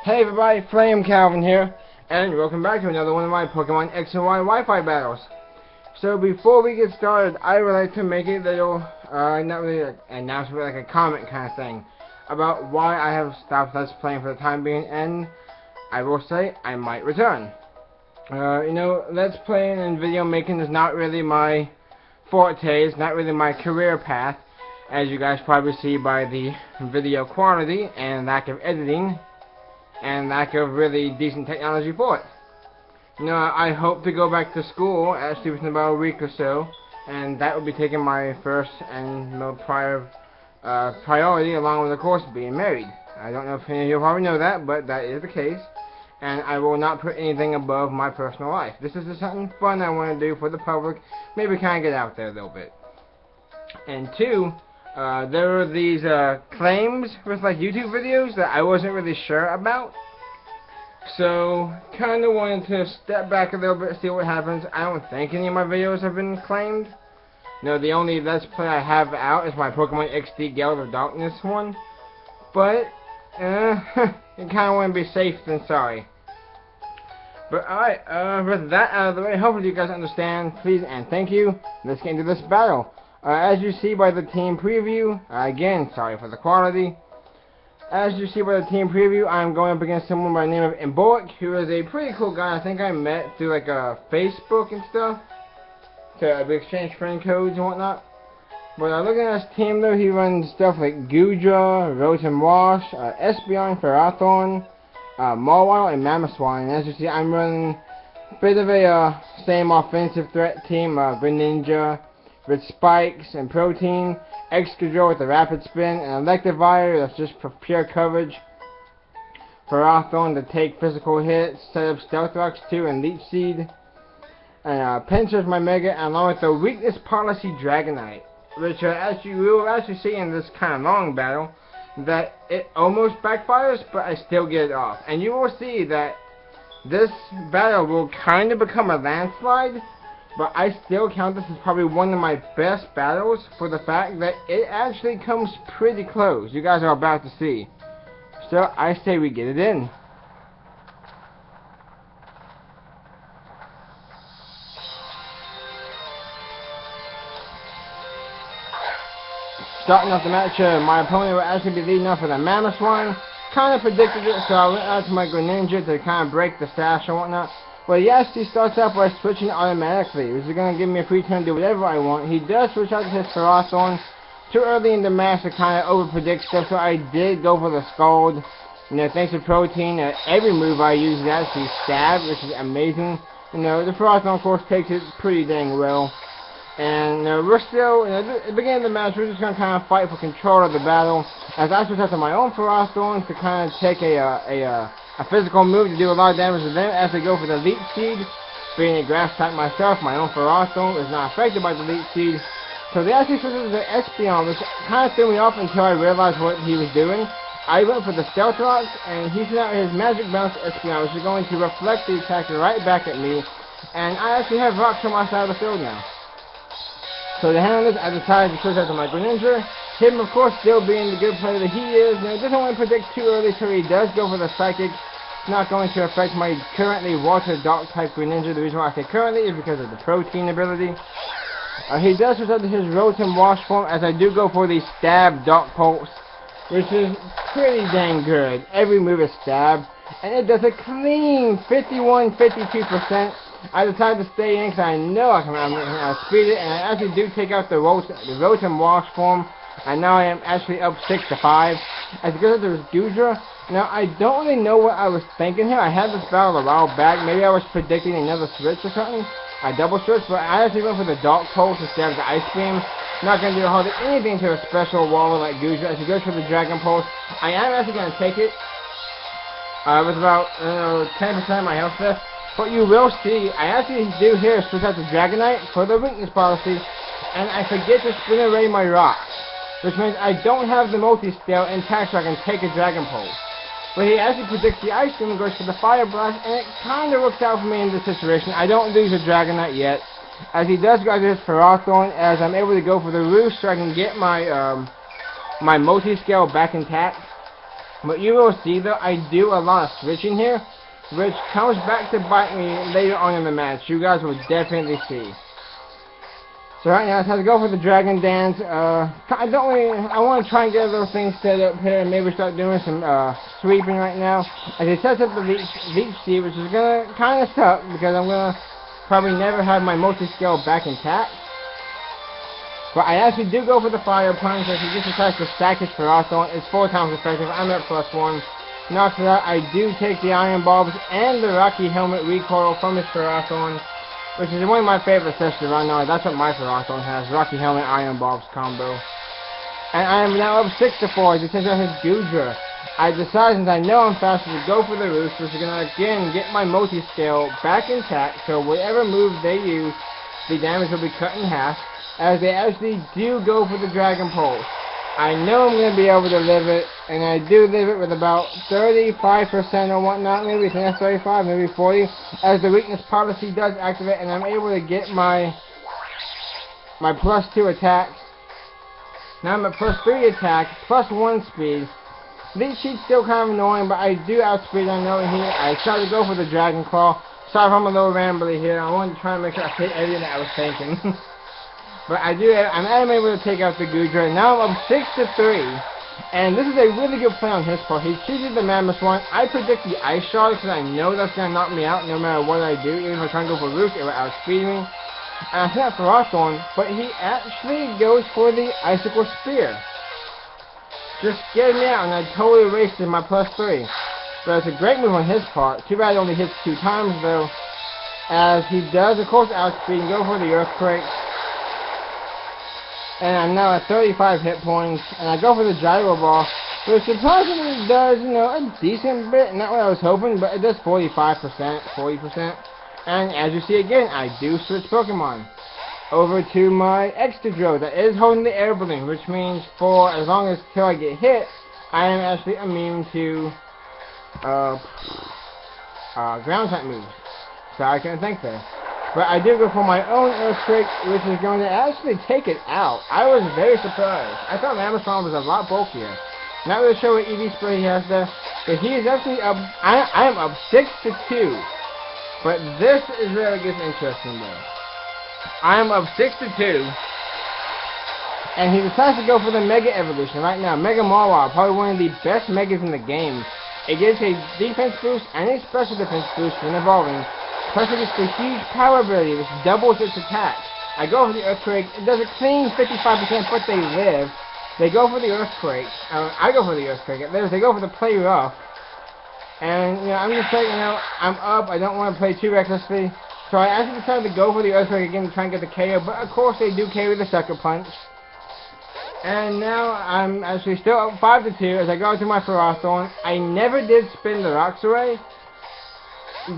Hey everybody, Flame Calvin here, and welcome back to another one of my Pokemon X and Y Wi-Fi battles. So before we get started, I would like to make a little, not really an announcement, but like a comment kind of thing, about why I have stopped Let's Playing for the time being, and I will say I might return. Let's Playing and video making is not really my forte, it's not really my career path, as you guys probably see by the video quality and lack of editing and lack of really decent technology for it. I hope to go back to school actually within about a week or so, and that will be taking my first and priority, along with, of course, being married. I don't know if any of you probably know that, but that is the case, and I will not put anything above my personal life. This is just something fun I want to do for the public, maybe kind of get out there a little bit. And two, there were these claims with like YouTube videos that I wasn't really sure about. So, kind of wanted to step back a little bit, see what happens. I don't think any of my videos have been claimed. The only Let's Play I have out is my Pokemon XD Gale of Darkness one. But, you kind of want to be safe than sorry. But alright, with that out of the way, hopefully you guys understand, please and thank you. Let's get into this battle. As you see by the team preview, again, sorry for the quality. As you see by the team preview, I'm going up against someone by the name of Emboric, who is a pretty cool guy. I think I met through like Facebook and stuff, to exchange friend codes and whatnot. But looking at his team though, he runs stuff like Gudra, Rotom Wash, Espeon, Ferrothorn, Mawile, and Mamoswine. And as you see, I'm running a bit of a same offensive threat team, Greninja with Spikes and Protein, Excadrill with a Rapid Spin, and Electivire that's just for pure coverage, Ferrothorn to take physical hits, set up Stealth Rocks too, and Leech Seed, and Pinscher's my Mega, and along with the Weakness Policy Dragonite, which as you will actually see in this kind of long battle, that it almost backfires, but I still get it off. And you will see that this battle will kind of become a landslide, but I still count this as probably one of my best battles for the fact that it actually comes pretty close. You guys are about to see. So I say we get it in. Starting off the match, my opponent will actually be leading off with a Mamoswine. Kind of predicted it, so I went out to my Greninja to kind of break the stash and whatnot. But he actually starts out by switching automatically, which is going to give me a free turn to do whatever I want. He does switch out to his Ferrothorn too early in the match to kind of over-predict stuff, so I did go for the Scald. Thanks to Protein, every move I use is actually Stab, which is amazing. The Ferrothorn, of course, takes it pretty dang well. And we're still, at the beginning of the match, we're just going to kind of fight for control of the battle, as I switch out to my own Ferrothorn to kind of take a physical move to do a lot of damage to them as they go for the Leech Seed. Being a grass type myself, my own Ferrothorn is not affected by the Leech Seed. So they actually switched to the Espeon, which kind of threw me off until I realized what he was doing. I went for the Stealth Rocks, and he sent out his Magic Bounce Espeon, which is going to reflect the attack right back at me. And I actually have rocks on my side of the field now. So to handle this, I decided to switch out to my Greninja. Him, of course, still being the good player that he is. He doesn't want to predict too early, so he does go for the Psychic. It's not going to affect my currently Water Dark type Greninja. The reason why I say currently is because of the Protein ability. He does switch out to his Rotom Wash form, as I do go for the Stab Dark Pulse, which is pretty dang good. Every move is Stab, and it does a clean 51-52%. I decided to stay in because I know I can speed it, and I actually do take out the Rotom Wash form, and now I am actually up 6-5. As it goes to this Gudra, now I don't really know what I was thinking here. I had this battle a while back. Maybe I was predicting another switch or something. I double switched, but I actually went for the Dark Pulse instead of the Ice Beam. Not going to do hardly anything to a special wall like Gudra. As he goes for the Dragon Pulse, I am actually going to take it. With about 10% of my health left. But you will see, I actually do here switch out to Dragonite for the Weakness Policy, and I forget to spin away my rocks, which means I don't have the Multi-Scale intact so I can take a Dragon Pulse. But he actually predicts the Ice Beam and goes for the Fire Blast, and it kind of works out for me in this situation. I don't lose a Dragonite yet, as he does go to his Ferrothorn, as I'm able to go for the Roost so I can get my my Multi-Scale back intact. But you will see though, I do a lot of switching here, which comes back to bite me later on in the match. You guys will definitely see. So right now, it's time to go for the Dragon Dance. I want to try and get a little thing set up here and maybe start doing some sweeping right now. As it sets up the Leech Seed, which is going to kind of suck because I'm going to probably never have my multi-scale back intact. But I actually do go for the Fire Punch. If he just decides to stack his Ferrothorn, it's 4 times effective. I'm at +1. And after that, I do take the Iron Bulbs and the Rocky Helmet recoil from his Ferrothorn, which is one of my favorite sets to run now. That's what my Ferrothorn has, Rocky Helmet Iron Bulbs combo. And I am now up 6-4 as he takes out his Goodra. I decide, since I know I'm faster, to go for the Roost, which is going to again get my multi-scale back intact, so whatever move they use, the damage will be cut in half, as they actually do go for the Dragon Pulse. I know I'm going to be able to live it, and I do live it with about 35% or whatnot, maybe it's 35, maybe 40, as the weakness policy does activate, and I'm able to get my +2 attack. Now I'm at +3 attack, +1 speed. Leech Seed's still kind of annoying, but I do outspeed, I know here. I try to go for the Dragon Claw. Sorry if I'm a little rambly here, I wanted to try and make sure I hit everything that I was thinking. But I'm able to take out the Goodra. Now I'm up 6-3. And this is a really good play on his part. He chooses the Mammoth one. I predict the Ice Shard because I know that's going to knock me out no matter what I do. Even if I try and go for Roost, it will outspeed me. And I think that's Ferrothorn, but he actually goes for the Icicle Spear. Just scared me out, and I totally wasted my +3. But it's a great move on his part. Too bad it only hits 2 times though. As he does, of course, outspeed and go for the Earthquake. And I'm now at 35 hit points, and I go for the Gyro Ball, which surprisingly does, a decent bit, not what I was hoping, but it does 45%, 40%. And as you see again, I do switch Pokemon over to my Excadrill that is holding the Air Balloon, which means for as long as till I get hit, I am actually immune to ground type moves. So I couldn't think there. But I do go for my own Earthquake, which is going to actually take it out. I was very surprised. I thought Mammothron was a lot bulkier. Not really sure what EV spray he has there, but he is actually up. I am up 6-2. But this is where it gets interesting though. I am up 6-2. And he decides to go for the Mega Evolution right now. Mega Mawile, probably one of the best Megas in the game. It gets a defense boost and a special defense boost when evolving. Plus it gets the huge power ability, which doubles its attack. I go for the Earthquake. It does a clean 55%, but they live. They go for the Earthquake. I go for the Earthquake. They go for the Play Rough. And, I'm just like, I'm up. I don't want to play too recklessly. So I actually decided to go for the Earthquake again to try and get the KO. But, of course, they do carry the Sucker Punch. And now I'm actually still up 5-2 as I go to my Ferrothorn. I never did spin the Roxray.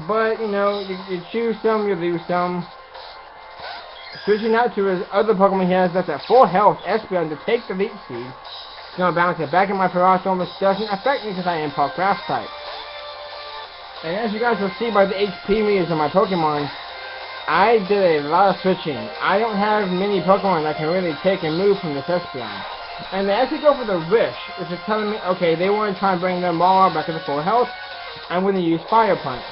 But, you choose some, you lose some. Switching out to his other Pokemon he has that's at full health, Espeon, to take the Leech Seed. It's going to bounce it back in my Ferrothorn, which doesn't affect me because I am Impulse Grass type. And as you guys will see by the HP meters of my Pokemon, I did a lot of switching. I don't have many Pokemon that can really take and move from this Espeon. And they actually go for the Wish, which is telling me, okay, they want to try and bring their Mawile back to the full health. I'm going to use Fire Punch.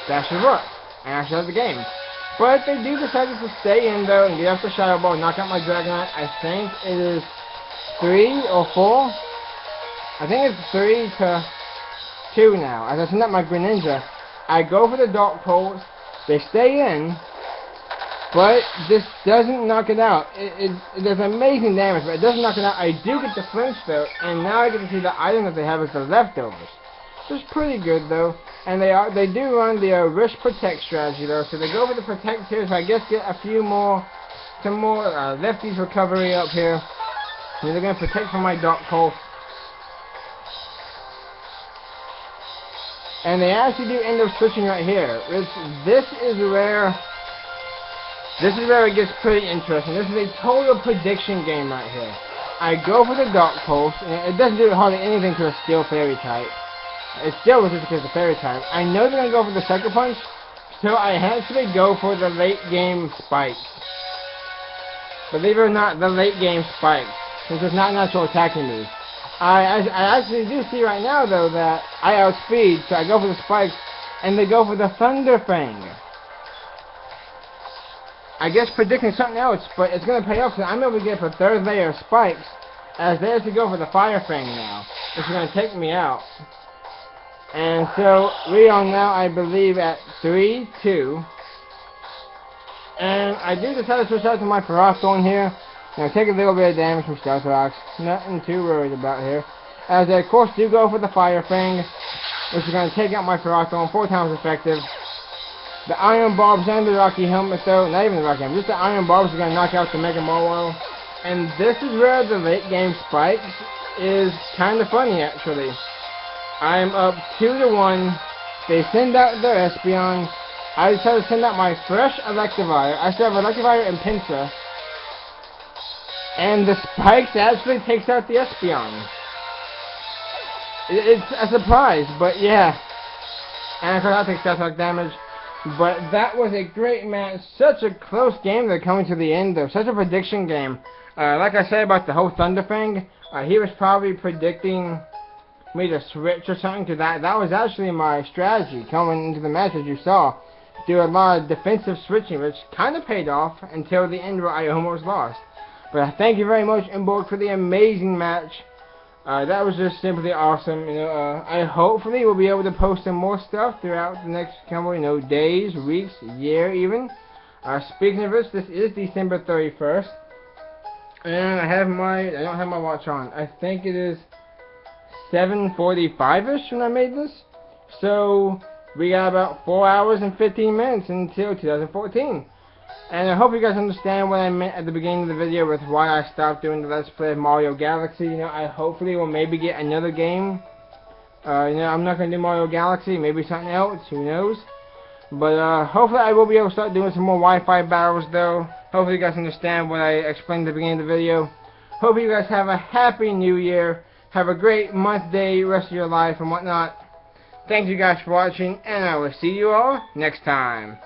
That should work, and I should have the game. But they do decide to stay in though and get off the Shadow Ball, knock out my Dragonite. I think it is 3 or 4. I think it's 3-2 now. As I send out my Greninja, I go for the Dark Pulse. They stay in, but this doesn't knock it out. It does amazing damage, but it doesn't knock it out. I do get the flinch though, and now I get to see the item that they have is the Leftovers. Which is pretty good though. And they do run the Wish Protect strategy though, so they go for the Protect here, so I guess get some more Lefties recovery up here. And they're going to protect from my Dark Pulse. And they actually do end up switching right here. This is where it gets pretty interesting. This is a total prediction game right here. I go for the Dark Pulse, and it doesn't do hardly anything to a Steel Fairy type. It's still resistant because of the Fairy type. I know they're going to go for the Sucker Punch, so I actually go for the late game Spike. Believe it or not, the late game Spike, since it's not a natural attacking move. I actually do see right now, though, that I outspeed, so I go for the spikes, and they go for the Thunder Fang. I guess predicting something else, but it's going to pay off, because I'm able to get for third layer spikes, as they actually go for the Fire Fang now, which is going to take me out. And so, we are now, I believe, at 3-2. And I do decide to switch out to my Ferocthorn here. Now, take a little bit of damage from Stealth Rocks. Nothing too worried about here. As I, of course, do go for the Fire Fang, which is going to take out my Ferocthorn 4 times effective. The Iron Barbs and the Rocky Helmet, though, not even the Rocky Helmet, just the Iron Barbs are going to knock out the Mega Marwell. And this is where the late game spikes is kind of funny, actually. I'm up 2-1. They send out their Espeon. I decided to send out my fresh Electivire. I still have Electivire and Pinsir. And the spikes actually takes out the Espeon. It's a surprise, but yeah. And of course I take Stealth Rock damage. But that was a great match. Such a close game. They're coming to the end of such a prediction game. Like I said about the whole Thunder Fang, he was probably predicting me to switch or something to that. That was actually my strategy coming into the match, as you saw. Do a lot of defensive switching, which kind of paid off until the end where I almost lost. But thank you very much, Emboric, for the amazing match. That was just simply awesome. I hopefully will be able to post some more stuff throughout the next couple, days, weeks, year even. Speaking of which, this is December 31st, and I don't have my watch on. I think it is 7:45ish when I made this. So we got about 4 hours and 15 minutes until 2014. And I hope you guys understand what I meant at the beginning of the video with why I stopped doing the Let's Play of Mario Galaxy. I hopefully will maybe get another game. I'm not going to do Mario Galaxy, maybe something else, who knows. But hopefully I will be able to start doing some more Wi-Fi battles though. Hopefully you guys understand what I explained at the beginning of the video. Hope you guys have a happy new year. Have a great month, day, rest of your life and whatnot. Thank you guys for watching, and I will see you all next time.